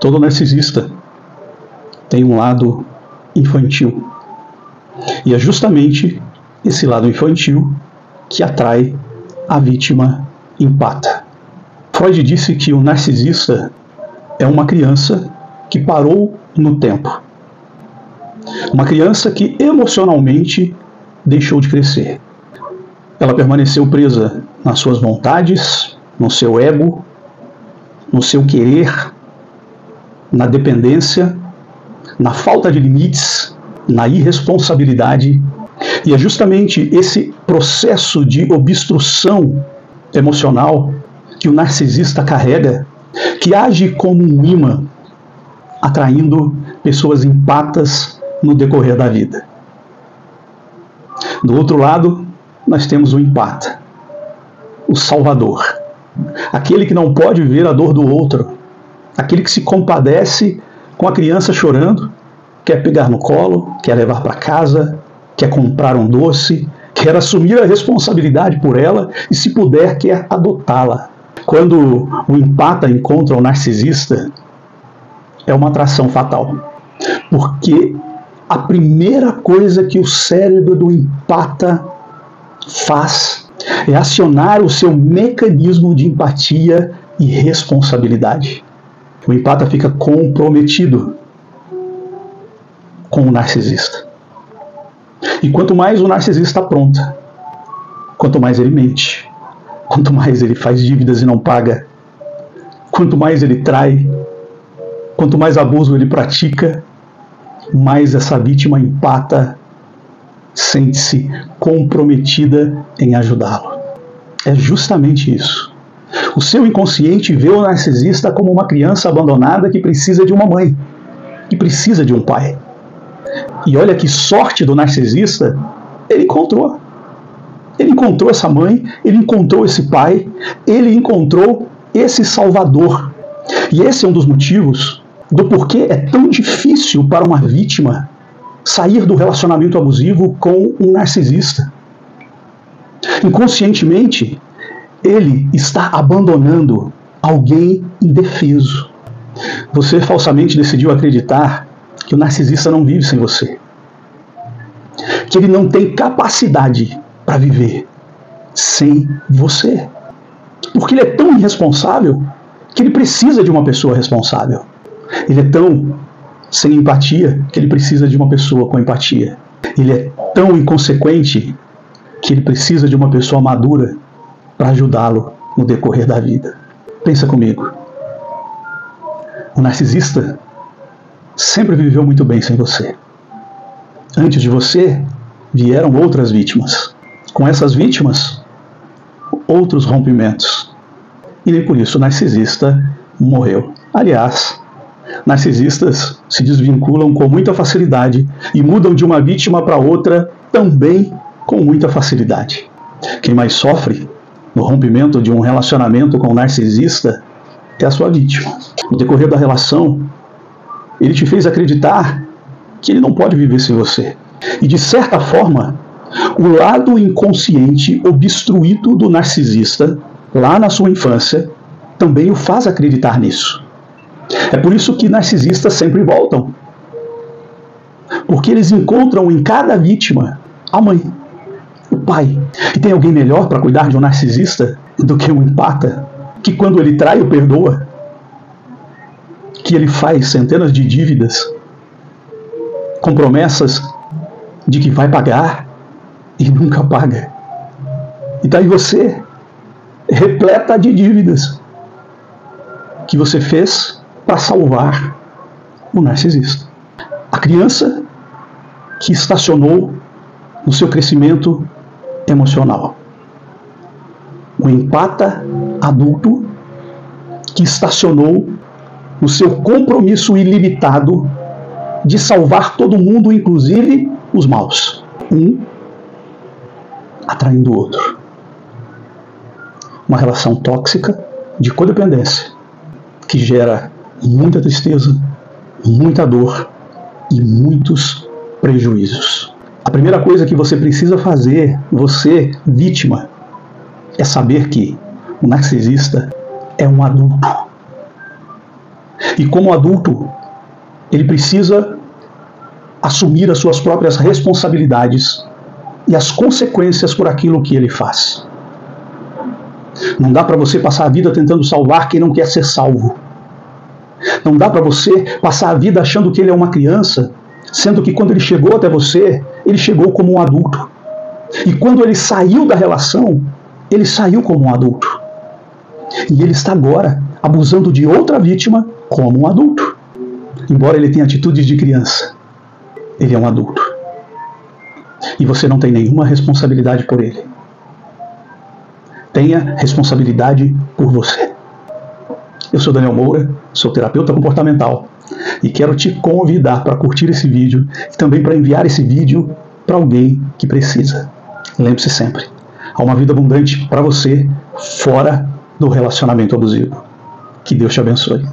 Todo narcisista tem um lado infantil. E é justamente esse lado infantil que atrai a vítima empata. Freud disse que o narcisista é uma criança que parou no tempo. Uma criança que emocionalmente deixou de crescer. Ela permaneceu presa nas suas vontades, no seu ego, no seu querer, na dependência, na falta de limites, na irresponsabilidade. E é justamente esse processo de obstrução emocional que o narcisista carrega, que age como um imã, atraindo pessoas empatas no decorrer da vida. Do outro lado, nós temos o empata, o salvador, aquele que não pode ver a dor do outro, aquele que se compadece com a criança chorando, quer pegar no colo, quer levar para casa, quer comprar um doce, quer assumir a responsabilidade por ela e, se puder, quer adotá-la. Quando o empata encontra o narcisista, é uma atração fatal. Porque a primeira coisa que o cérebro do empata faz é acionar o seu mecanismo de empatia e responsabilidade. O empata fica comprometido com o narcisista. E quanto mais o narcisista apronta, quanto mais ele mente, quanto mais ele faz dívidas e não paga, quanto mais ele trai, quanto mais abuso ele pratica, mais essa vítima empata sente-se comprometida em ajudá-lo. É justamente isso. O seu inconsciente vê o narcisista como uma criança abandonada que precisa de uma mãe, que precisa de um pai. E olha que sorte do narcisista, ele encontrou. Ele encontrou essa mãe, ele encontrou esse pai, ele encontrou esse salvador. E esse é um dos motivos do porquê é tão difícil para uma vítima sair do relacionamento abusivo com um narcisista. Inconscientemente, ele está abandonando alguém indefeso. Você falsamente decidiu acreditar que o narcisista não vive sem você, que ele não tem capacidade para viver sem você, porque ele é tão irresponsável que ele precisa de uma pessoa responsável. Ele é tão sem empatia que ele precisa de uma pessoa com empatia. Ele é tão inconsequente que ele precisa de uma pessoa madura para ajudá-lo no decorrer da vida. Pensa comigo. O narcisista sempre viveu muito bem sem você. Antes de você, vieram outras vítimas. Com essas vítimas, outros rompimentos. E nem por isso o narcisista morreu. Aliás, narcisistas se desvinculam com muita facilidade e mudam de uma vítima para outra também com muita facilidade. Quem mais sofre no rompimento de um relacionamento com um narcisista é a sua vítima. No decorrer da relação, ele te fez acreditar que ele não pode viver sem você. E, de certa forma, o lado inconsciente obstruído do narcisista, lá na sua infância, também o faz acreditar nisso. É por isso que narcisistas sempre voltam. Porque eles encontram em cada vítima a mãe, o pai. E tem alguém melhor para cuidar de um narcisista do que um empata, que quando ele trai o perdoa, que ele faz centenas de dívidas, com promessas de que vai pagar e nunca paga. E tá aí você, repleta de dívidas, que você fez para salvar o narcisista. A criança que estacionou no seu crescimento emocional. O empata adulto que estacionou no seu compromisso ilimitado de salvar todo mundo, inclusive os maus. Um atraindo o outro. Uma relação tóxica de codependência que gera muita tristeza, muita dor e muitos prejuízos. A primeira coisa que você precisa fazer, você, vítima, é saber que o narcisista é um adulto. E como adulto, ele precisa assumir as suas próprias responsabilidades e as consequências por aquilo que ele faz. Não dá para você passar a vida tentando salvar quem não quer ser salvo. Não dá para você passar a vida achando que ele é uma criança, sendo que quando ele chegou até você, ele chegou como um adulto. E quando ele saiu da relação, ele saiu como um adulto. E ele está agora abusando de outra vítima como um adulto. Embora ele tenha atitudes de criança, ele é um adulto. E você não tem nenhuma responsabilidade por ele. Tenha responsabilidade por você. Eu sou Daniel Moura, sou terapeuta comportamental e quero te convidar para curtir esse vídeo e também para enviar esse vídeo para alguém que precisa. Lembre-se sempre, há uma vida abundante para você fora do relacionamento abusivo. Que Deus te abençoe.